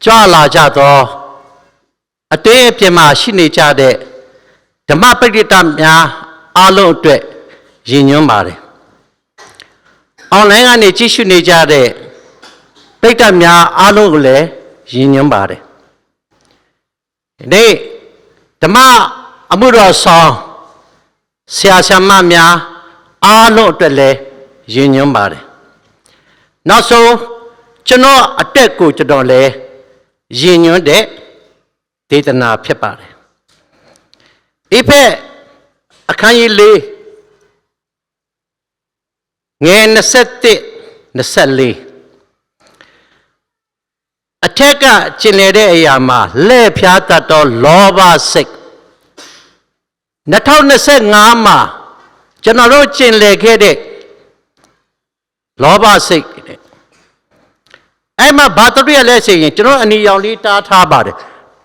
ကြွလာကြသောအတင်းအပြင်းမှရှိနေကြတဲ့ဓမ္မပရိသတ်များအားလုံးအတွက်ရည်ညွှန်းပါတယ်။ online ကနေကြည့်ရှုနေကြတဲ့ပရိသတ်များအားလုံးကိုလည်းရည်ညွှန်းပါတယ်။ဒီနေ့ဓမ္မအမှုတော်ဆောင်ဆရာဆရာမများအားလုံးအတွက်လည်းရည်ညွှန်းပါတယ်။နောက်ဆုံးကျွန်တော်အတက်ကိုကျွန်တော်လည်းရည်ညွှန်းတဲ့ဒေသနာဖြစ်ပါတယ်။ဒီဖက်အခန်းကြီး၄ငယ်21-24အထက်ကကျင်လည်တဲ့အရာမှာလှည့်ဖျားတတ်သောလောဘစိတ်2025မှာကျွန်တော်တို့ကျင်လည်ခဲ့တဲ့လောဘစိတ်အဲ့မှာဘာတို့ရလဲဆိုရင်ကျွန်တော်အနီရောင်လေးတားထားပါတယ်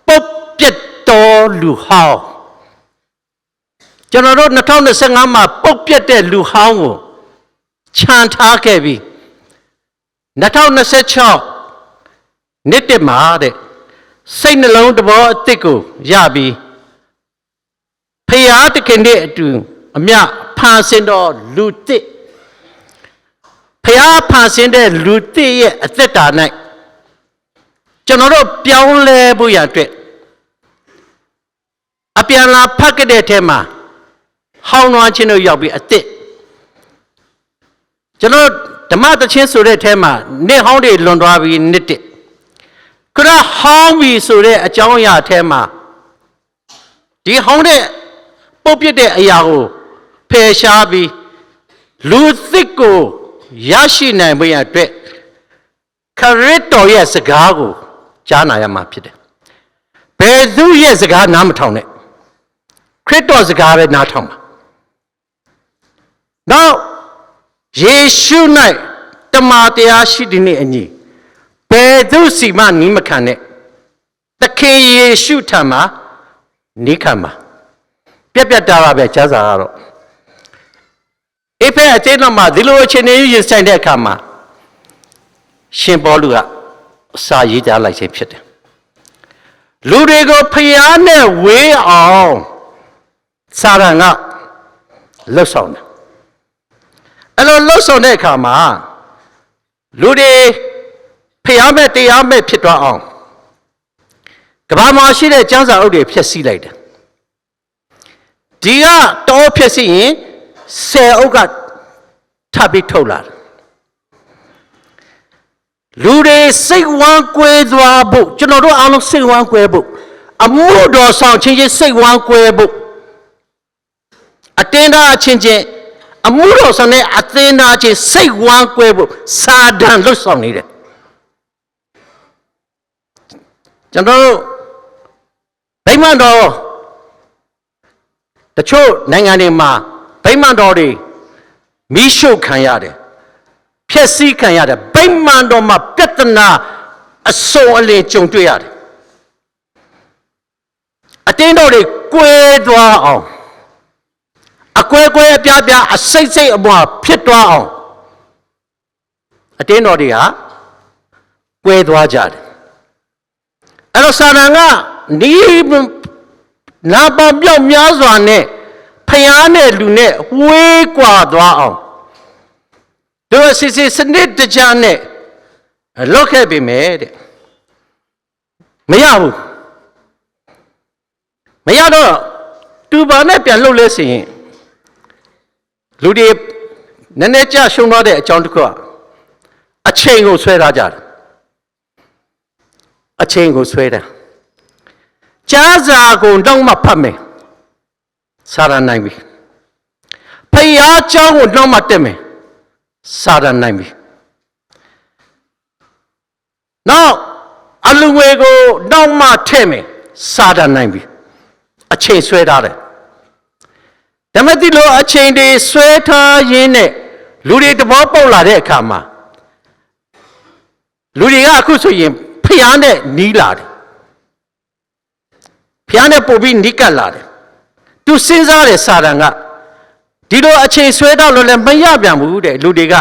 ပုတ်ပြတ်တော်လူဟောင်းကျွန်တော်တို့2025မှာပုတ်ပြတ်တဲ့လူဟောင်းကိုခြံထားခဲ့ပြီး2026နှစ်တည်းမှာတဲ့စိတ်နှလုံးသဘောအသစ်ကိုရပြီးဖရာသခင်နဲ့အတူအမြဖန်ဆင်းတော်လူသစ်ဖရာဖန်ဆင်းတဲ့လူသစ်ရဲ့အသက်တာ၌ကျွန်တော်တို့ပြောင်းလဲဖို့ရအတွက်အပြန်လာဖတ်ခဲ့တဲ့အထက်မှာဟောင်းနွားခြင်းတို့ရောက်ပြီးအသစ်ကျွန်တော်ဓမ္မသချင်းဆိုတဲ့အထက်မှာနှစ်ဟောင်းတွေလွန်သွားပြီးနှစ်တစ်ခရဟောင်းပြီဆိုတဲ့အကြောင်းအရာအထက်မှာဒီဟောင်းတဲ့ပုတ်ပြစ်တဲ့အရာကိုဖယ်ရှားပြီးလူသစ်ကိုရရှိနိုင်ဖို့ရအတွက်ခရစ်တော်ရဲ့စကားကိုကြားနာရမှာဖြစ်တယ်။ဘယ်သူရဲ့စကားနားမထောင်နဲ့ခရစ်တော်စကားပဲနားထောင်ပါ။နောက်ယေရှု၌တမန်တရားရှိတဲ့နေ့အညီဘယ်သူစီမှနီးမခံနဲ့သခင်ယေရှုထံမှာနီးခံပါပြက်ပြက်တာပါပဲကျမ်းစာကတော့အဖေအကျဉ်းတော်မှာဒီလိုအခြေအနေရင်ဆိုင်တဲ့အခါမှာရှင်ပေါလုကစာရေးကြလိုက်ခြင်းဖြစ်တယ်လူတွေကိုဖျားနဲ့ဝေးအောင်စာရန်ကလှုပ်ဆောင်တယ်အဲ့လိုလှုပ်ဆောင်တဲ့အခါမှာလူတွေဖျားမဲ့တရားမဲ့ဖြစ်သွားအောင်ကဘာမှာရှိတဲ့ကျမ်းစာအုပ်တွေဖျက်ဆီးလိုက်တယ်ဒီကတောဖျက်ဆီးရင်10အုပ်ကထပ်ပြီးထုတ်လာတယ်လူတွေစိတ်ဝမ်းကွဲသွားဖို့ကျွန်တော်တို့အားလုံးစိတ်ဝမ်းကွဲဖို့အမှုတော်ဆောင်ချင်းချင်းစိတ်ဝမ်းကွဲဖို့အတင်းသားအချင်းချင်းအမှုတော်ဆောင်တဲ့အသင်းသားချင်းစိတ်ဝမ်းကွဲဖို့စာတန်လွတ်ဆောင်နေတယ်ကျွန်တော်တို့ဗိမာန်တော်တချို့နိုင်ငံတွေမှာဗိမာန်တော်တွေမီးရှို့ခံရတယ်ဖျက်ဆီးခံရတယ်ဗိမာန်တော်မှာပြဿနာအစုံအလင်ကြုံတွေ့ရတယ်အတင်းတော်တွေကွဲသွားအောင်အကွဲကွဲအပြားပြားအစိတ်စိတ်အမွာဖြစ်သွားအောင်အတင်းတော်တွေဟာကွဲသွားကြတယ်အဲ့တော့စာတန်ကနီးနာပေါင်းပြောက်များစွာနဲ့ဖျားနဲ့လူနဲ့ဝေးကွာသွားအောင်တို့အစစ်စနစ်တကျနဲ့လောက်ခဲ့ပြီမဲ့တဲ့မရဘူးမရတော့တူပါနဲ့ပြန်လှုပ်လဲဆိုရင်လူတွေနည်းနည်းကြရှုံးသွားတဲ့အကြောင်းတစ်ခုကအချိန်ကိုဆွဲထားကြတယ်အချိန်ကိုဆွဲတာကြားစာကိုတော့မှဖတ်မယ်စာရနိုင်ပြီဖယားเจ้าကိုတော့မှတက်မယ်စာရနိုင်ပြီနောက်အလူငွေကိုတော့မှထည့်မယ်စာရနိုင်ပြီအချိန်ဆွဲထားတယ်ဒါမဲ့ဒီလိုအချိန်တွေဆွဲထားရင်းနဲ့လူတွေတဘောပေါက်လာတဲ့အခါမှာလူတွေကအခုဆိုရင်ဖျားနဲ့နီးလာတယ်ဖျားနဲ့ပို့ပြီးနီးကပ်လာတယ်သူစဉ်းစားတယ်စာတန်ကဒီလိုအချိန်ဆွဲတော့လို့လည်းမရပြန်ဘူးတဲ့လူတွေက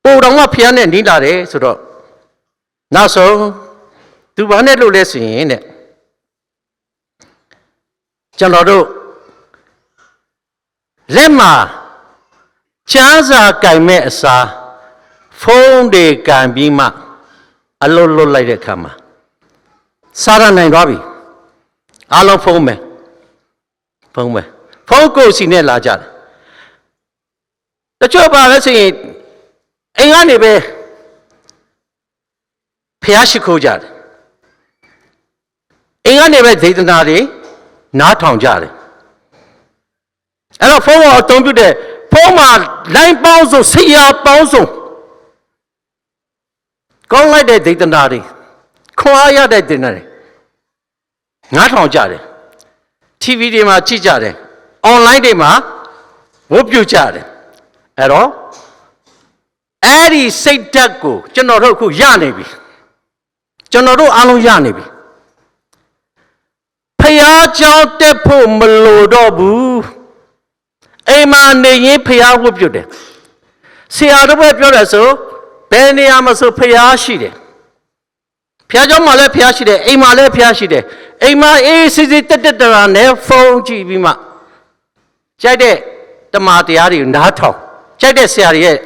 ပို့တော့မှဖျားနဲ့နီးလာတယ်ဆိုတော့ နောက်ဆုံးသူဘာနဲ့လို့လဲဆိုရင်တဲ့ကျွန်တော်တို့လက်မှာချမ်းစာကင်မဲ့အစားဖုန်းတွေကင်ပြီးမှအလုံးလွတ်လိုက်တဲ့အခါမှာစားရနိုင်သွားပြီအားလုံးဖုန်းမယ်ဖုန်းကိုစီနဲ့လာကြတယ်တချို့ပါလဲဆိုရင်အိမ်ကနေပဲဖျားရှိခိုးကြတယ်အိမ်ကနေပဲဒေသနာတွေနားထောင်ကြတယ်အဲ့တော့ဖုန်းကအသုံးပြုတဲ့ဖုန်းမှာလိုင်းပေါင်းစုံဆရာပေါင်းစုံကောင်းလိုက်တဲ့ဒေသနာတွေခွန်အားရတဲ့ဒေသနာတွေနားထောင်ကြတယ် TV တွေမှာကြည့်ကြတယ် online တွေမှာဝတ်ပြုကြတယ်အဲ့တော့အဲ့ဒီစိတ်ဓာတ်ကိုကျွန်တော်တို့အခုရနေပြီကျွန်တော်တို့အားလုံးရနေပြီဖယားကြောင့်တက်ဖို့မလိုတော့ဘူးအိမ်မှာနေရင်ဖယားဝတ်ပြုတယ်ဆရာတို့ပဲပြောတယ်ဆိုဘယ်နေရာမှာဆိုဖယားရှိတယ်ဖယားကြောင့်မှလည်းဖယားရှိတယ်အိမ်မှာလည်းဖယားရှိတယ်အိမ်မှာအေးစစ်စစ်တက်တရာနဲ့ဖုန်းကြည့်ပြီးမှကြိုက်တဲ့တမန်တရားတွေနားထောင်ကြိုက်တဲ့ဆရာတွေရဲ့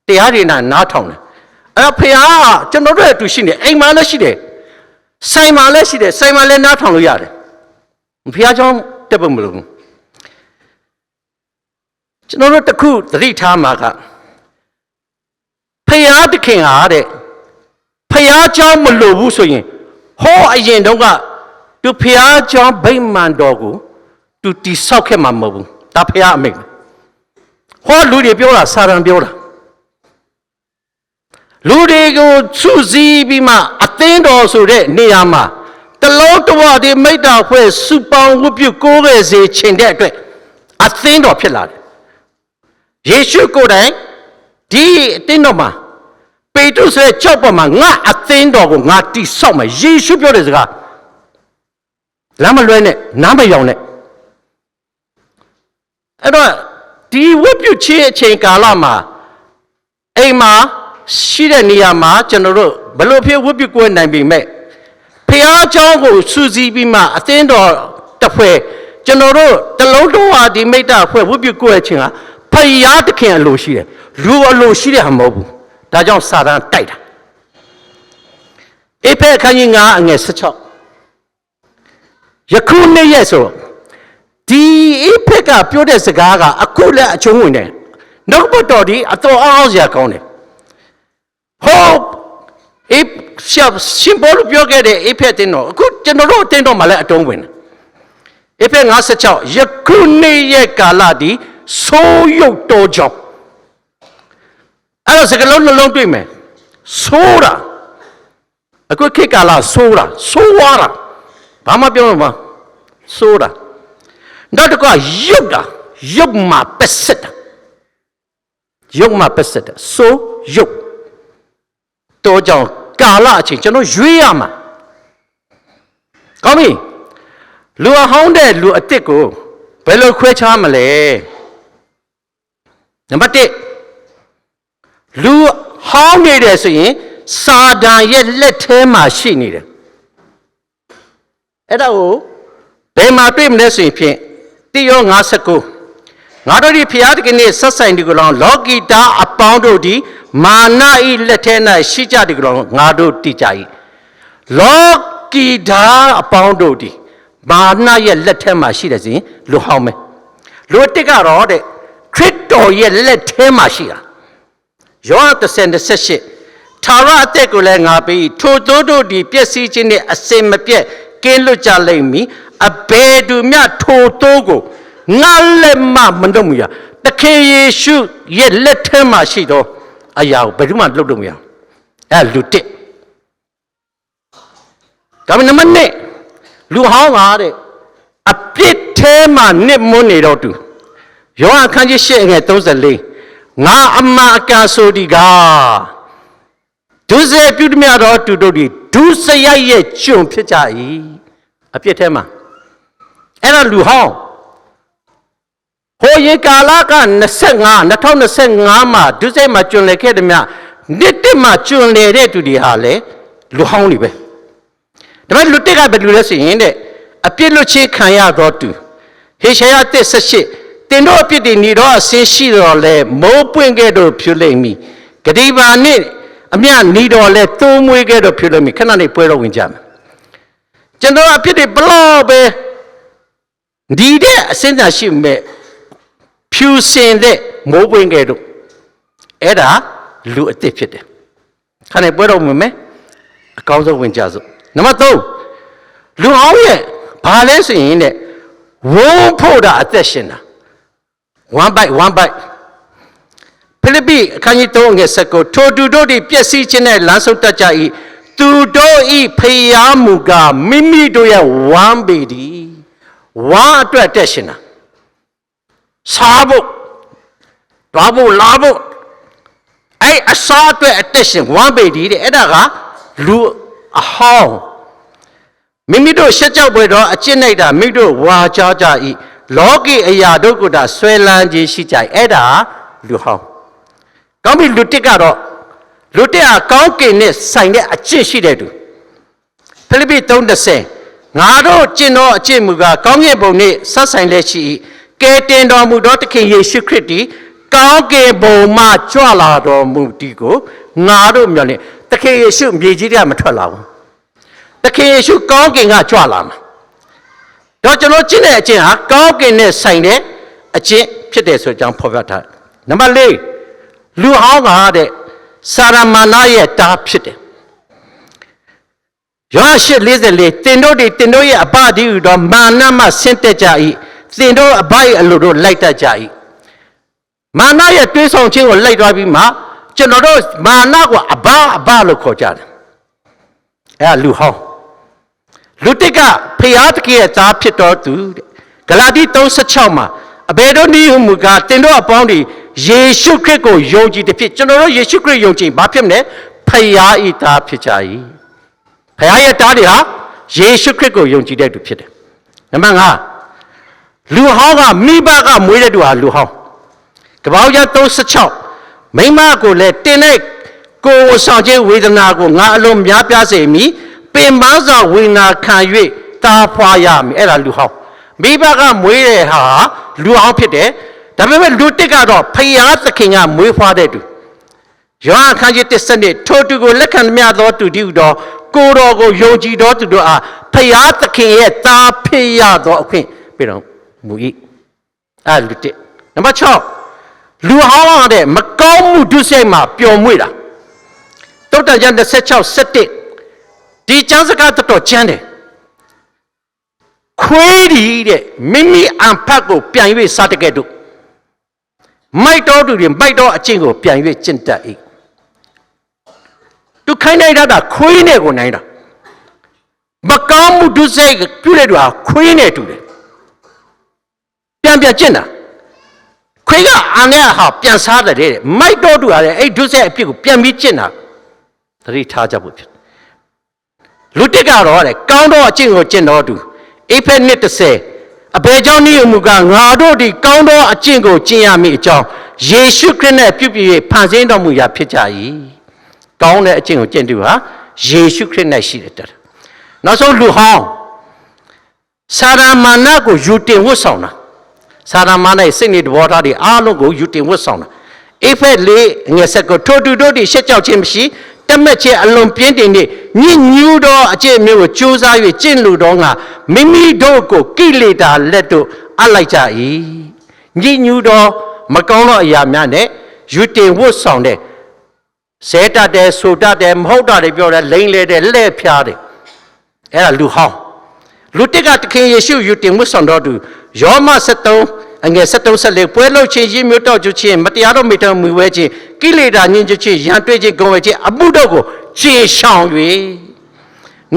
တရားတွေနားထောင်တယ်အဲ့တော့ဖယားကကျွန်တော်တို့ရဲ့အတူရှိနေအိမ်မှာလည်းရှိတယ်ဆိုင်မှာလည်းရှိတယ်ဆိုင်မှာလည်းနားထောင်လို့ရတယ်ဖယားကြောင့်တက်ဖို့မလိုဘူးကျွန်တော်တို့တခုသတိထားမှာကဖယားတခင်ဟာတဲ့ဖယားကြောင့်မလိုဘူးဆိုရင်ဟောအရင်တုန်းကသူဖယားကြောင့်ဗိမာန်တော်ကိုသူတိဆောက်ခဲ့မှာမဟုတ်ဘူးဒါဖယားအမိန့်ဟောလူတွေပြောတာစာရန်ပြောတာလူတွေကိုစုစည်းပြီးမှအသင်းတော်ဆိုတဲ့နေရာမှာတလုံးတဝဒီမိတ္တာဖွဲ့စုပေါင်းဝတ်ပြုကိုးခဲ့စေခြင်းတဲ့အတွက်အသင်းတော်ဖြစ်လာတယ်ယေရှုကိုယ်တိုင်ဒီအသင်းတော်မှာပေတရုဆိုတဲ့ကြောက်ပေါ်မှာငါအသင်းတော်ကိုငါတိဆောက်မယ်ယေရှုပြောတဲ့စကားလမ်းမလွဲနဲ့နားမယောင်နဲ့အဲ့တော့ဒီဝတ်ပြုခြင်းအချိန်ကာလမှာအိမ်မှာရှိတဲ့နေရာမှာကျွန်တော်တို့ဘလို့ဖြစ်ဝတ်ပြုကိုယ်နိုင်ပြီမဲ့ဖျားเจ้าကိုစူးစီးပြီးမှအသင်းတော်တစ်ဖွဲ့ကျွန်တော်တို့တလုံးတော်ဟာဒီမိတ္တဖွဲ့ဝတ်ပြုကိုယ်ခြင်းဟာဖျားတခင်အလိုရှိတယ်လူအလိုရှိတဲ့ဟာမဟုတ်ဘူးဒါကြောင့်စာတန်တိုက်တာအေဖက်ခန်းကြီး9အငယ်16ယခုနေ့ရက်ဆိုဒီအေဖက်ကပြောတဲ့စကားကအခုလည်းအချုံးဝင်တယ်နှုတ်ပတ်တော်ဒီအတော်အောင်စရာကောင်းတယ်ဟောအေရှင်ဘောလပြောခဲ့တဲ့အေဖက်တင်တော့အခုကျွန်တော်တို့တင်တော့မှလည်းအတုံးဝင်တယ်အေဖက်56ယခုနေ့ရက်ကာလဒီဆိုးရုပ်တော်ကြောင့်အဲ့တော့စကလုံးနှလုံးတွေ့မယ်ဆိုးတာအခုခေတ်ကာလဆိုးတာဆိုးွားတာဘာမှပြောလို့မဆိုးတာနောက်တစ်ခါရုပ်တာရုပ်မှာပက်ဆက်တာရုပ်မှာပက်ဆက်တာဆိုးရုပ်တော်ကြောင့်ကာလအချိန်ကျွန်တော်ရွေးရမှာကောင်းပြီလူအဟောင်းတဲ့လူအစ်စ်ကိုဘယ်လိုခွဲခြားမလဲနံပါတ်1လူဟောင်းနေတယ်ဆိုရင်စာတန်ရဲ့လက်ထဲမှာရှိနေတယ်အဲ့ဒါကိုဘယ်မှာတွေ့မလဲဆိုရင်ဖြင့်တိယော59ငါတို့ဒီဖျားတကယ်နဲ့ဆက်ဆိုင်ဒီကလောလောကီတာအပေါင်းတို့ဒီမာနဤလက်ထဲ၌ရှိကြဒီကလောငါတို့တည်ကြ၏လောကီတာအပေါင်းတို့ဒီမာနရဲ့လက်ထဲမှာရှိတယ်ဆိုရင်လူဟောင်းမယ်လူတစ်ကတော့တဲ့ခရစ်တော်ရဲ့လက်ထဲမှာရှိတာယောဟန်10:28ထာဝရအသက်ကိုလည်းငါပေးထိုတို့ဒီပျက်စီးခြင်းနဲ့အစင်မပြတ်ကင်းလွတ်ကြလိမ့်မည်အဘယ်သူမျှထိုတို့ကိုငါလက်မမနှုတ်မရတခင်ယေရှုရဲ့လက်ထဲမှာရှိသောအရာကိုဘယ်သူမှလှုပ်လို့မရအဲလူတစ်ဒါပေမဲ့နံပါတ်2လူဟောင်းကတဲ့အပြစ်ထဲမှာနစ်မွန်းနေတော့သူယောဟန်အခန်းကြီး8အငယ်34ငါအမှန်အကန်ဆိုဒီကဒုစရိုက်ပြုသည်များတော့သူတို့ဒီဒုစရိုက်ရဲ့ကျွန်ဖြစ်ကြ၏အပြစ်ထဲမှာအဲ့ဒါလူဟောင်းဟိုရေကာလက2025မှာဒုစရိုက်မှာကျွန်လေခဲ့သည်များနှစ်တစ်မှာကျွန်လေတဲ့သူတွေဟာလေ လူဟောင်းတွေပဲဒါပေမဲ့လူတက်ကဘယ်လိုလဲဆိုရင်တဲ့အပြစ်လွတ်ချင်းခံရတော့သူဟေရှာယ1:18တင်တို့အပြစ်တွေနေတော့အစင်းရှိတော့လဲမိုးပွင့်ခဲ့တော့ဖြူလိမ့်မည်ဂတိပါနဲ့အမြနေတော့လဲသုံးမွေးခဲ့တော့ဖြူလိမ့်မည်ခဏနေပွဲတော့ဝင်ကြမယ်ကျွန်တော်အပြစ်တွေဘလို့ပဲဒီတဲ့အစင်းသာရှိမဲ့ဖြူစင်တဲ့မိုးပွင့်ခဲ့တော့အဲ့ဒါလူအစ်စ်ဖြစ်တယ်ခဏနေပွဲတော့ဝင်မယ်အကောင်းဆုံးဝင်ကြစို့နံပါတ်3လူအောင်ရဲ့ဘာလဲဆိုရင်တဲ့ဝုန်းဖို့တာအသက်ရှင်တာone bite ဖိလိပ္ပိအခန်းကြီး3ငယ်19ထိုသူတို့သည်ပျက်စီးခြင်းနဲ့လမ်းဆုံးတတ်ကြ၏သူတို့ဤဖျားမူကမိမိတို့ရဲ့ဝမ်းပေသည်ဝမ်းအတွက်အသက်ရှင်တာစားဖို့တွားဖို့လာဖို့အဲ့အစားအတွက်အသက်ရှင်ဝမ်းပေသည်တဲ့အဲ့ဒါကလူအဟောင်းမိမိတို့ရှက်ကြောက်ပွေတော့အကျင့်လိုက်တာမိမိတို့ဝါကြကြ၏လောကီအရာတို့ကိုဒါဆွဲလန်းခြင်းရှိကြ၏အဲ့ဒါလူဟောင်းကောင်းပြီလူတစ်ကတော့လူတစ်ဟာကောင်းကင်နဲ့ဆိုင်တဲ့အကျင့်ရှိတဲ့သူဖိလိပ္ပိ3:10ငါတို့ကျင့်သောအကျင့်မူကားကောင်းကင်ဘုံနှင့်ဆက်ဆိုင်လက်ရှိ၏ကယ်တင်တော်မူသောသခင်ယေရှုခရစ်သည်ကောင်းကင်ဘုံမှကြွလာတော်မူသည်ကိုငါတို့မျှော်လင့်သခင်ယေရှုမြေကြီးထဲမထွက်လာဘူးသခင်ယေရှုကောင်းကင်ကကြွလာမှာတော့ကျွန်တော်ကျင့်တဲ့အကျင့်ဟာကောင်းကင်နဲ့ဆိုင်တဲ့အကျင့်ဖြစ်တယ်ဆိုကြောင်းဖော်ပြထားနံပါတ်4လူဟောင်းကတဲ့စာရမဏေရဲ့တားဖြစ်တယ်ယောဟန်8:44တင်တို့ရဲ့အဘတည်းဟူသောမာနမှဆင်းသက်ကြ၏တင်တို့အဘ၏အလိုတို့လိုက်တတ်ကြ၏မာနရဲ့တွေးဆောင်ခြင်းကိုလိုက်သွားပြီးမှကျွန်တော်တို့မာနကိုအဘလို့ခေါ်ကြတယ်အဲ့ဒါလူဟောင်းလူတစ်ကဖျားတကယ်သားဖြစ်တော်သူတဲ့ဂလာတိ3:16မှာအဘယ်တို့နည်းဟုမူကားတင်တို့အပေါင်းတွေယေရှုခရစ်ကိုယုံကြည်တဲ့ဖြစ်ကျွန်တော်တို့ယေရှုခရစ်ယုံကြည်ဘာဖြစ်မလဲဖျားဤသားဖြစ်ကြ၏ဖျားရဲ့သားတွေဟာယေရှုခရစ်ကိုယုံကြည်တဲ့သူဖြစ်တယ်နံပါတ်5လူဟောင်းကမိဘကမွေးတဲ့သူဟာလူဟောင်းကပ္ပဦးကျမ်း3:16မိမကိုလည်းတင်တဲ့ကိုယ်ဆောင်ခြင်းဝေဒနာကိုငါအလုံးများပြားစေမည်ပင်ပန်းစွာဝေဒနာခံ၍တာဖွာရမည်အဲ့ဒါလူဟောင်းမိဘကမွေးတဲ့ဟာလူဟောင်းဖြစ်တယ်ဒါပေမဲ့လူတစ်ကတော့ဖျားသခင်ကမွေးဖွားတဲ့သူယောဟန်ခန်းကြီး1:7ထိုသူကိုလက်ခံမြတ်သောသူတည်းဟူသောကိုယ်တော်ကိုယုံကြည်သောသူတို့အားဖျားသခင်ရဲ့သားဖြစ်ရသောအခွင့်ပေးတော်မူ၏အဲ့လူတစ်နံပါတ်6လူဟောင်းရတဲ့မကောင်းမှုဒုစရိုက်မှာပျော်မွေ့တာတုတ်တန်ကျမ်း26:7ဒီကျမ်းစကားတော်ကျမ်းတယ်ခွေးဒီတဲ့မိမိအံဖတ်ကိုပြန်၍စားတကဲ့သို့မိုက်တော်သူတွေမိုက်တော်အကျင့်ကိုပြန်၍ကျင့်တတ်၏သူခိုင်းနိုင်တာခွေးနဲ့ကိုနိုင်တာမကောင်းမှုဒုစရိုက်ပြုတဲ့သူဟာခွေးနဲ့တူတယ်ပြန်ကျင့်တာခွေးကအံနဲ့ဟာပြန်စားတယ်တဲ့မိုက်တော်သူဟာလည်းအဲ့ဒုစရိုက်အဖြစ်ကိုပြန်ပြီးကျင့်တာသတိထားကြဖို့ဖြစ်လူတစ်ကတော့တဲ့ကောင်းသောအကျင့်ကိုကျင့်တော်သူအေဖက်1:10အဘယ်ကြောင့်နည်းမူကားငါတို့ဒီကောင်းသောအကျင့်ကိုကျင့်ရမည်အကြောင်းယေရှုခရစ်နဲ့ပြုပြည့်ဖန်ဆင်းတော်မူရာဖြစ်ကြ၏ကောင်းတဲ့အကျင့်ကိုကျင့်သူဟာယေရှုခရစ်၌ရှိတယ်နောက်ဆုံးလူဟောင်းစာရမဏေကိုယူတင်ဝတ်ဆောင်တာစာရမဏေစိတ်နေတဘောထားတွေအားလုံးကိုယူတင်ဝတ်ဆောင်တာအေဖက်4:19ထိုသူတို့သည်ရှက်ကြောက်ခြင်းမရှိတမက်ခြင်းအလွန်ပြင်းတင်နေညစ်ညူးသောအကျင့်မျိုးကိုကြိုးစား၍ကျင့်လူတော်ငါမိမိတို့ကိုကိလေသာလက်တို့အပ်လိုက်ကြ၏ညစ်ညူးသောမကောင်းသောအရာများနဲ့ယူတင်ဝတ်ဆောင်တဲ့ဇဲတတ်တယ်ဆိုတတ်တယ်မဟုတ်တာတွေပြောတယ်လိမ့်လေတယ်လှဲ့ဖျားတယ်အဲ့ဒါလူဟောင်းလူတစ်ကသခင်ယေရှုယူတင်ဝတ်ဆောင်တော်သူယောမ73:14ပွဲလှုပ်ခြင်းရင်းမျိုးတော့ကျခြင်းမတရားတော့မိတော်မူဝဲခြင်းကိလေသာညှဉ်းခြင်းရန်တွေ့ခြင်းဂုဏ်ဝဲခြင်းအမှုတို့ကိုခြေဆောင်၍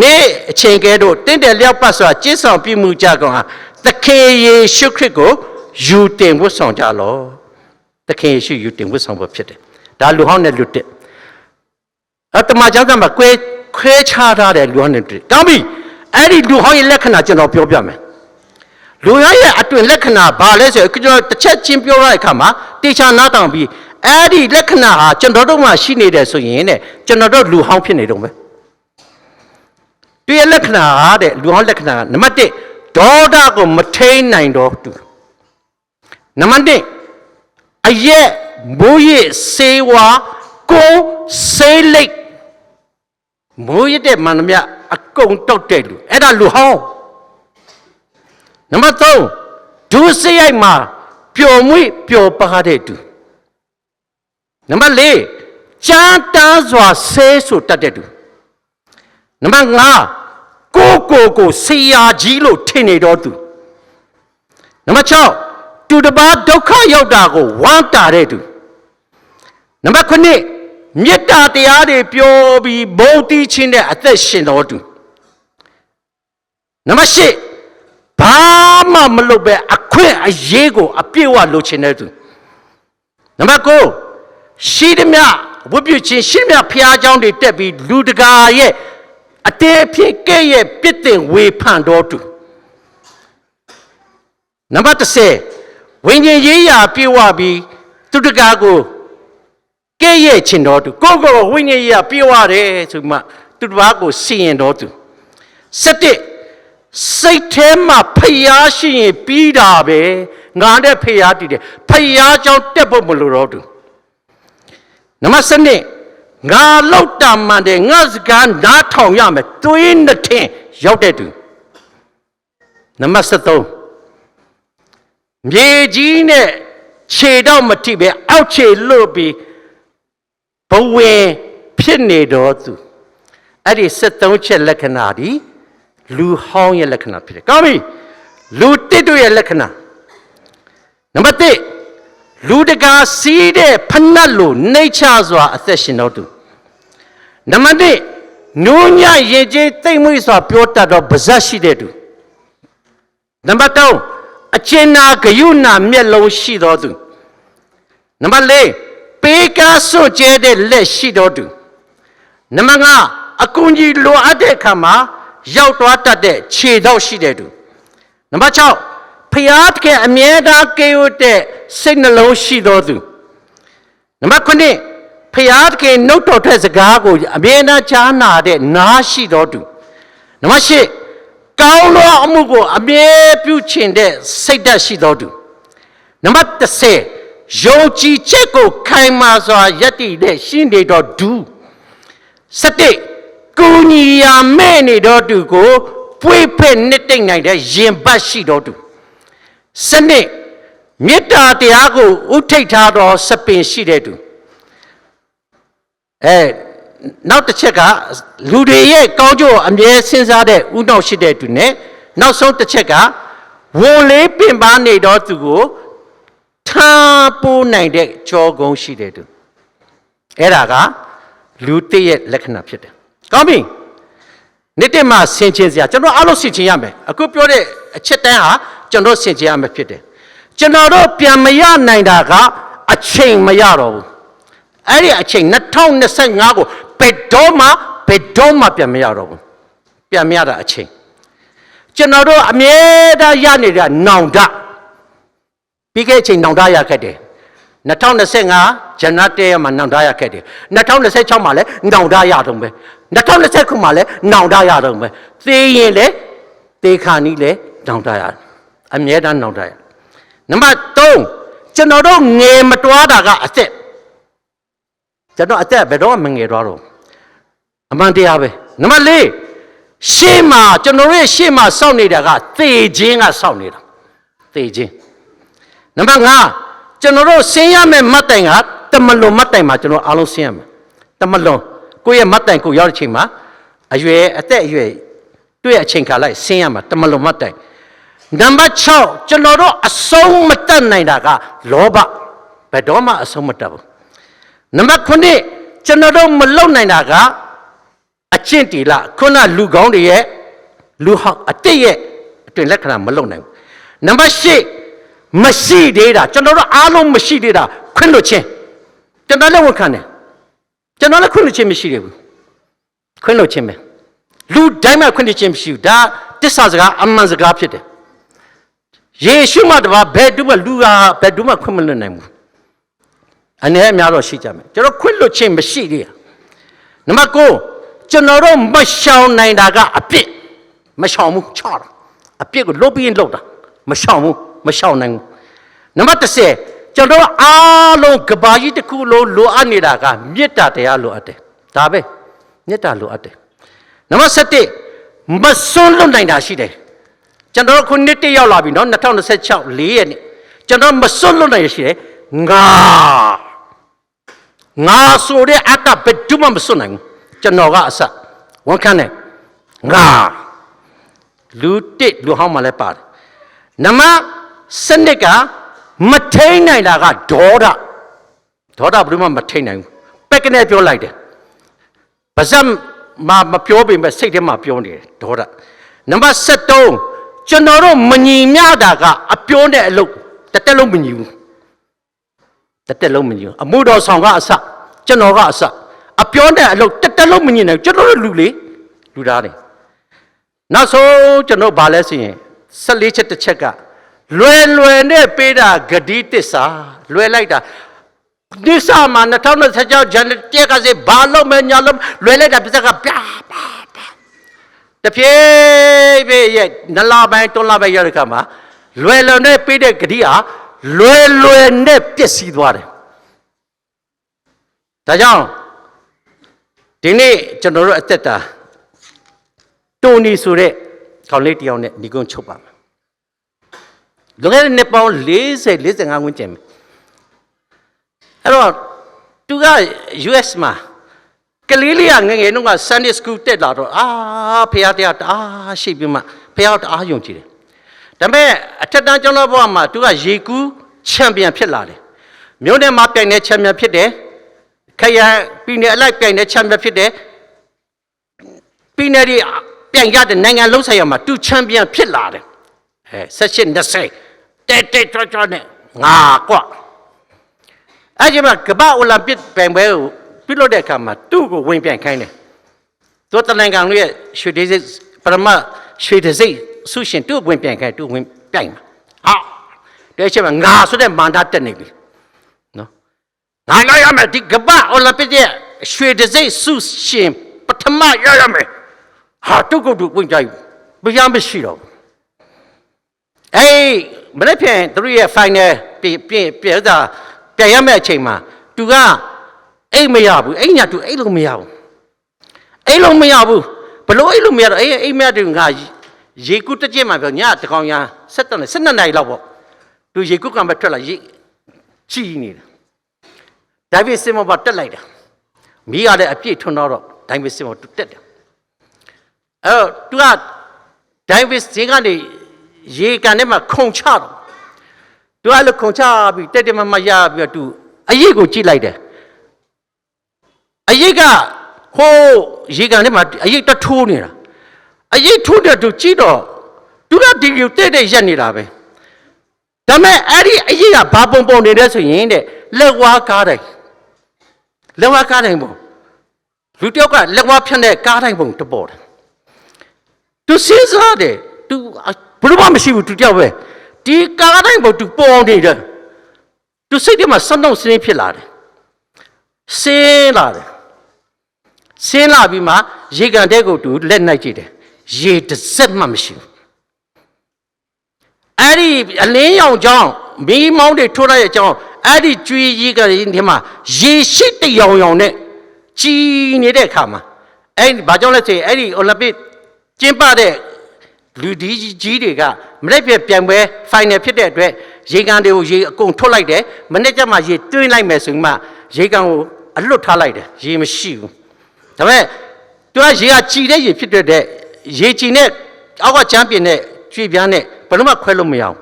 နေ့အချိန်ကဲတော့တင့်တယ်လျောက်ပတ်စွာကျင့်ဆောင်ပြမှုကြကောင်ဟာသခင်ယေရှုခရစ်ကိုယူတင်ဝတ်ဆောင်ကြလောသခင်ယေရှုယူတင်ဝတ်ဆောင်ဖို့ဖြစ်တယ်ဒါလူဟောင်းနဲ့လူတစ်အတမကျမ်းစာမှာခွဲခြားထားတဲ့လူဟောင်းနဲ့လူကောင်းပြီအဲ့ဒီလူဟောင်းရဲ့လက္ခဏာကျွန်တော်ပြောပြမယ်လူရဲ့အတွင်လက္ခဏာဘာလဲဆိုကျွန်တော်တစ်ချက်ချင်းပြောရတဲ့အခါမှာတေချာနားတောင်ပြီးအဲ့ဒီလက္ခဏာဟာကျွန်တော်တို့မှရှိနေတယ်ဆိုရင်တဲ့ကျွန်တော်တို့လူဟောင်းဖြစ်နေတော့မယ် တွေ့ရလက္ခဏာတဲ့လူဟောင်းလက္ခဏာကနံပါတ်1ဒေါသကိုမထိန်နိုင်တော့သူနံပါတ်2အရက်မိုးရစေဝါကိုစေးလိတ်မိုးရတဲ့မန္တမြအကုန်တောက်တဲ့လူအဲ့ဒါလူဟောင်းနံပါတ်3ဒုစရိုက်မှာပျော်မွေ့ပျော်ပါတဲ့သူနံပါတ်4ကြမ်းတမ်းစွာဆဲဆိုတတ်တဲ့သူနံပါတ်5ကိုဆရာကြီးလို့ထင်နေတော့သူနံပါတ်6သူတစ်ပါးဒုက္ခရောက်တာကိုဝမ်းတာတဲ့သူနံပါတ်9မေတ္တာတရားတွေပြောပြီးဘုံတီးခြင်းနဲ့အသက်ရှင်တော်သူနံပါတ်10ဘာမှမလုပ်ပဲအခွင့်အရေးကိုအပြည့်အဝလိုချင်တဲ့သူနံပါတ်9ရှိသမျှဝတ်ပြုခြင်းရှိသမျှဖျားเจ้าတွေတက်ပြီးလူတကာရဲ့အတေးဖြစ်ကဲ့ရဲ့ပြစ်တင်ဝေဖန်တော်သူနံပါတ်10ဝိညာဉ်ရေးရာပြေဝပြီးသူတကာကိုကဲ့ရဲ့ခြင်းတော်သူကိုဝိညာဉ်ရေးရာပြေဝတယ်ဆိုမှသူတစ်ပါးကိုစီရင်တော်သူ17စိတ်ထဲမှာဖျားရှိရင်ပြီးတာပဲငါနဲ့ဖျားတည်တယ်ဖျားเจ้าတက်ဖို့မလိုတော့သူနံပါတ်7ငါလောက်တာမှန်တယ်ငါစကားနားထောင်ရမယ်သွေးနှစ်ထင်ရောက်တဲ့သူနံပါတ်73မြေကြီးနဲ့ခြေတော့မထိပဲအောက်ခြေလွတ်ပြီးဘဝင်ဖြစ်နေတော့သူအဲ့ဒီ73ချက်လက္ခဏာဒီလူဟောင်းရဲ့လက္ခဏာဖြစ်တယ်ကောင်းပြီလူတစ်တို့ရဲ့လက္ခဏာနံပါတ်1လူတကာစီးတဲ့ဖနက်လိုနှိမ့်ချစွာအသက်ရှင်တော်သူနံပါတ်2နူးညံ့ရင်ကျေးတိတ်မွေ့စွာပြောတတ်တော့ဗဇက်ရှိတဲ့သူနံပါတ်3အကျဉ်းနာဂယုဏမျက်လုံးရှိတော်သူနံပါတ်4ပေးကားစွန့်ကြဲတဲ့လက်ရှိတော်သူနံပါတ်5အကူကြီးလိုအပ်တဲ့အခါမှာရောက်သွားတတ်တဲ့ခြေတော့ရှိတဲ့သူနံပါတ်6ဖျားတဲ့အမြဲတမ်းကေဝတ်တဲ့စိတ်နှလုံးရှိတော်သူနံပါတ်9ဖျားတဲ့နှုတ်တော်တဲ့စကားကိုအမြဲတမ်းကြားနာတဲ့နားရှိတော်သူနံပါတ်10ကောင်းသောအမှုကိုအမြဲပြုချင်တဲ့စိတ်ဓာတ်ရှိတော်သူနံပါတ်10ယုံကြည်ချက်ကိုခိုင်မာစွာယက်တည်တဲ့ရှင်းနေတော်သူ17ကိုညီယာမဲ့နေတော်သူကိုပွေဖက်နှစ်သိမ့်နိုင်တဲ့ရင်ပတ်ရှိတော်သူ12မေတ္တာတရားကိုဥထိတ်ထားတော်စပင်ရှိတဲ့သူနောက်တစ်ချက်ကလူတွေရဲ့ကောင်းကျိုးအမြဲစဉ်းစားတဲ့ဥနောက်ရှိတဲ့သူနဲ့နောက်ဆုံးတစ်ချက်ကဝန်လေးပင်ပန်းနေတော်သူကိုထားပိုးနိုင်တဲ့ကြောကုန်းရှိတဲ့သူအဲ့ဒါကလူတစ်ရဲ့လက္ခဏာဖြစ်တယ်ကောင်းပြီနေ့တည်းမှာဆင်ခြင်စရာကျွန်တော်အားလုံးဆင်ခြင်ရမယ်အခုပြောတဲ့အချက်တန်းဟာကျွန်တော်ဆင်ခြင်ရမယ်ဖြစ်တယ်ကျွန်တော်တို့ပြန်မရနိုင်တာကအချိန်မရတော့ဘူးအဲ့ဒီအချိန်2025ကိုဘယ်တော့မှပြန်မရတော့ဘူးပြန်မရတာအချိန်ကျွန်တော်တို့အမြဲတမ်းရနေတာနောင်တပြီးခဲ့အချိန်နောင်တရခဲ့တယ်2025ဇန်နဝါရီမှာနောင်တရခဲ့တယ်2026မှာလည်းနောင်တရတော့ပဲ2029မှာလည်းနောင်တရတော့ပဲသေရင်လည်းသေခါနီးလည်းနောင်တရအမြဲတမ်းနောင်တရနံပါတ်3ကျွန်တော်တို့ငယ်မတွားတာကအသက်ကျွန်တော်အသက်ဘယ်တော့မှငယ်တော့အမှန်တရားပဲနံပါတ်4ရှေ့မှာကျွန်တော်ရဲ့ရှေ့မှာစောင့်နေတာကသေခြင်းကစောင့်နေတာသေခြင်းနံပါတ်5ကျွန်တော်တို့ဆင်းရမယ့်မတ်တိုင်ကတမလွန်မတ်တိုင်မှာကျွန်တော်အားလုံးဆင်းရမယ်တမလွန်ကိုယ့်ရဲ့မတ်တိုင်ကိုရောက်တဲ့အချိန်မှာအသက်အရွယ်တွေ့အချိန်ခါလိုက်ဆင်းရမှာတမလွန်မတ်တိုင်နံပါတ်6ကျွန်တော်တို့အဆုံးမတတ်နိုင်တာကလောဘဘယ်တော့မှအဆုံးမတတ်ဘူးနံပါတ်9ကျွန်တော်တို့မလုံနိုင်တာကအကျင့်တီလခုနလူကောင်းတွေရဲ့လူဟောက်အတိတ်ရဲ့အတွင်လက္ခဏာမလုံနိုင်ဘူးနံပါတ်10မရှိသေးတာကျွန်တော်တို့အားလုံးမရှိသေးတာခွင့်လွှတ်ခြင်းကျွန်တော်လည်းဝန်ခံတယ်ကျွန်တော်လည်းခွင့်လွှတ်ခြင်းမရှိသေးဘူးခွင့်လွှတ်ခြင်းပဲလူတိုင်းမှာခွင့်လွှတ်ခြင်းမရှိဘူးဒါတစ္ဆာစကားအမှန်စကားဖြစ်တယ်ယေရှုမှတပါဘယ်သူမှလူဟာဘယ်သူမှခွင့်မလွှတ်နိုင်ဘူးအနေအများတော့ရှိကြမယ်ကျွန်တော်ခွင့်လွှတ်ခြင်းမရှိသေးဘူးနံပါတ်9 ကျွန်တော်တို့မရှောင်နိုင်တာကအပြစ်မရှောင်ဘူးချတာအပြစ်ကိုလုပ်ပြီးရင်လုပ်တာမရှောင်ဘူးမရှောင်နိုင်ဘူးနံပါတ်10ကျွန်တော်အားလုံးကဘာကြီးတစ်ခုလုံးလိုအပ်နေတာကမေတ္တာတရားလိုအပ်တယ်ဒါပဲမေတ္တာလိုအပ်တယ်နံပါတ်7မစွန့်လွတ်နိုင်တာရှိတယ်ကျွန်တော်ခုနှစ်တည်းရောက်လာပြီနော်2026 4ရက်နေ့ကျွန်တော်မစွန့်လွတ်နိုင်ရရှိတယ်ငါဆိုတဲ့အတဘယ်သူမှမစွန့်နိုင်ဘူးကျွန်တော်ကအစဝန်ခံတယ်ငါလူတစ်လူဟောင်းမှလည်းပါတယ်နမစနစ်ကမထိန်နိုင်တာကဒေါသဘယ်သူမှမထိန်နိုင်ဘူးပက်ကနေပြောလိုက်တယ်ပါဇက်မပြောပေမဲ့စိတ်ထဲမှာပြောနေတယ်ဒေါသနံပါတ်73ကျွန်တော်တို့မညီမျှတာကအပြောနဲ့အလုပ်တစ်တက်လုံးမညီဘူးတစ်တက်လုံးမညီဘူးအမှုတော်ဆောင်ကအစကျွန်တော်ကအစအပြောနဲ့အလုပ်တစ်တက်လုံးမညီနိုင်ကျွန်တော်တို့လူသားတယ်နောက်ဆုံးကျွန်တော်ဗာလဲဆိုရင်14ချက်တစ်ချက်ကလွယ်နဲ့ပေးတာဂတိတစ္ဆာလွယ်လိုက်တာဒီစာမှာ2026ဇန်နတက်ကစေဘာလို့မညာလို့လွယ်လိုက်တာပြဿနာပြပါတဖြည်းဖြည်းရဲ့နလပိုင်းတွန်းလပိုင်းရောက်တဲ့ခါမှာလွယ်နဲ့ပေးတဲ့ဂတိဟာလွယ်နဲ့ပျက်စီးသွားတယ်ဒါကြောင့်ဒီနေ့ကျွန်တော်တို့အသက်တာတိုနီဆိုတဲ့ခေါင်းလေးတစ်ယောက်နဲ့ညီကုန်းချုပ်ပါမယ်လွန်ခဲ့တဲ့နှစ်ပေါင်း40-45 ဝန်းကျင်ပဲအဲ့တော့သူက US မှာကလေးလေးကငယ်တုန်းက Sunday School တက်လာတော့ဖခင်တရားတအားရှိပြီးမှဖခင်တအားယုံကြည်တယ်ဒါပေမဲ့အထက်တန်းကျောင်းသားဘဝမှာသူကရေကူးချန်ပီယံဖြစ်လာတယ်မြို့နယ်မှာပြိုင်တဲ့ချန်ပီယံဖြစ်တယ်ခရိုင်ပြည်နယ်အလိုက်ပြိုင်တဲ့ချန်ပီယံဖြစ်တယ်ပြည်နယ်တွေပြိုင်ရတဲ့နိုင်ငံလုံးဆိုင်ရာမှာသူချန်ပီယံဖြစ်လာတယ်18-20တက်ချောနဲ့ငါကွအဲ့ဒီမှာကမ္ဘာအိုလံပစ်ပြိုင်ပွဲကိုပြုလုပ်တဲ့အခါမှာသူ့ကိုဝင်ပြိုင်ခိုင်းတယ်သူတလန်ကောင်ရဲ့ရွှေဒေးစိတ်ပရမရွှေဒေးစိတ်ဆုရှင်သူ့ဝင်ပြိုင်ခိုင်းသူ့ဝင်ပြိုင်မှာတဲ့ချက်မှာငါဆိုတဲ့မန္တတက်နေပြီနော်ငါလိုက်ရမယ်ဒီကမ္ဘာအိုလံပစ်ရဲ့ရွှေဒေးစိတ်ဆုရှင်ပထမရရမယ်သူ့ကိုသူဝင်ကြိုက်ဘယ်ရမရှိတော့မနေ့ပြန်သူရဲ့ final ပြန်ရမယ့်အချိန်မှာသူကအိတ်မရဘူးအိတ်ညာသူအိတ်လို့မရဘူးဘလို့အိတ်လို့မရတော့အိတ်မရတူငါရေကူးတစ်ကျက်မှပြောညတကောင်ရ12နာရီလောက်ပေါ့သူရေကူးကံပဲထွက်လာရေချီနေတယ်ဒါပေမဲ့စင်မောပါတက်လိုက်တာမိရတဲ့အပြည့်ထွန်းတော့ဒိုင်ဝစ်စင်မောသူတက်တယ်အဲ့တော့သူကဒိုင်ဝစ်စင်ကနေရေကန်ထဲမှာခုံချတော့သူအဲ့လိုခုံချပြီးတက်မရပြီးတော့သူအရေးကိုကြည့်လိုက်တယ်အရေးကဟိုးရေကန်ထဲမှာအရေးတထိုးနေတာအရေးထိုးတဲ့သူကြည့်တော့သူကဒီလိုတဲ့ရက်နေတာပဲဒါမဲ့အဲ့ဒီအရေးကဘာပုံနေတဲ့ဆိုရင်တဲ့လက်ဝါးကားတိုင်းပုံလူတယောက်ကလက်ဝါးဖြတ်တဲ့ကားတိုင်းပုံတပေါ်တယ်သူစဉ်းစားတယ်သူဘလို့မှမရှိဘူးသူတယောက်ပဲဒီကားတိုင်းပုံသူပေါ်နေတယ်သူစိတ်ထဲမှာစနှုတ်စင်းဖြစ်လာတယ်ဆင်းလာပြီးမှရေကန်တဲ့ကိုသူလက်နိုင်ကြည့်တယ်ရေတစ်စက်မှမရှိဘူးအဲ့ဒီအလင်းရောင်ကြောင်းမီးမောင်းတွေထိုးလိုက်တဲ့အကြောင်းအဲ့ဒီကျွေးရေကန်ဒီမှာရေရှိတရောင်နဲ့ကြီးနေတဲ့အခါမှာအဲ့ဒီဘာကြောင့်လဲဆိုရင်အဲ့ဒီအိုလံပစ်ကျင်းပတဲ့လူကြီးတွေကမနေ့ပြန်ပွဲ final ဖြစ်တဲ့အတွက်ရေကန်တွေကိုရေအကုန်ထုတ်လိုက်တယ်မနေ့ကျမှရေတွင်းလိုက်မယ်ဆိုမှရေကန်ကိုအလွတ်ထားလိုက်တယ်ရေမရှိဘူးဒါပေမဲ့သူကရေကကြည်တဲ့ရေဖြစ်တဲ့ရေကြည်နဲ့အောက်ကချမ်းပြင်းနဲ့ကျွေပြားနဲ့ဘယ်လိုမှခွဲလို့မရအောင်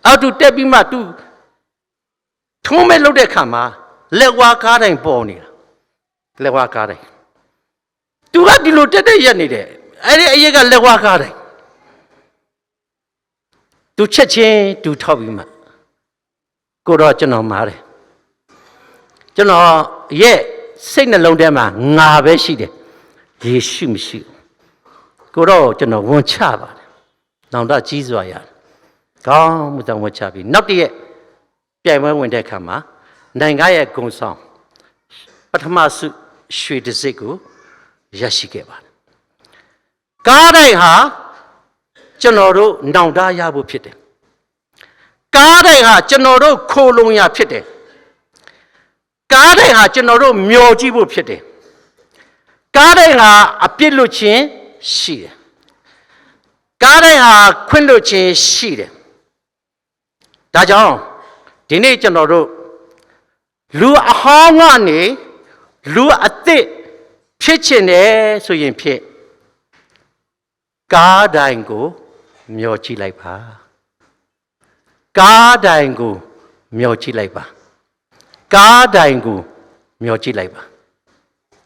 အောက်သူတက်ပြီးမှသူထုံးမဲ့လုပ်တဲ့ခါမှာလက်ဝါးကားတိုင်းပေါ်နေတာလက်ဝါးကားတိုင်းသူကဒီလိုတက်ရက်နေတယ်အဲ့ဒီအရေးကလက်ဝါးကားတိုင်းသူချက်ချင်းသူထောက်ပြီးမှကိုတော့ကျွန်တော်မားတယ်ကျွန်တော်ရဲ့စိတ်နှလုံးထဲမှာငါပဲရှိတယ်ရေရှိမရှိကိုတော့ကျွန်တော်ဝန်ချပါတယ်နောင်တကြီးစွာရတယ်ကောင်းမှုတောင်ဝန်ချပြီးနောက်တည့်ပြိုင်ပွဲဝင်တဲ့အခါမှာနိုင်ငံရဲ့ဂုဏ်ဆောင်ပထမဆုရွှေတစိတ်ကို ရရှိခဲ့ပါတယ်ကားတိုင်းဟာကျွန်တော်တို့နောင်တရဖို့ဖြစ်တယ်ကားတိုင်းဟာကျွန်တော်တို့ခိုလုံရဖြစ်တယ်ကားတိုင်းဟာကျွန်တော်တို့မျောကြည့်ဖို့ဖြစ်တယ်ကားတိုင်းဟာအပြစ်လွတ်ခြင်းရှိတယ်ကားတိုင်းဟာခွင့်လွတ်ခြင်းရှိတယ်ဒါကြောင့်ဒီနေ့ကျွန်တော်တို့လူအဟောင်းကနေလူအသစ်ဖြစ်ချင်တယ်ဆိုရင်ဖြစ်ကားတိုင်းကိုမျောကြည့်လိုက်ပါကားတိုင်းကိုမျောကြည့်လိုက်ပါကားတိုင်းကိုမျောကြည့်လိုက်ပါ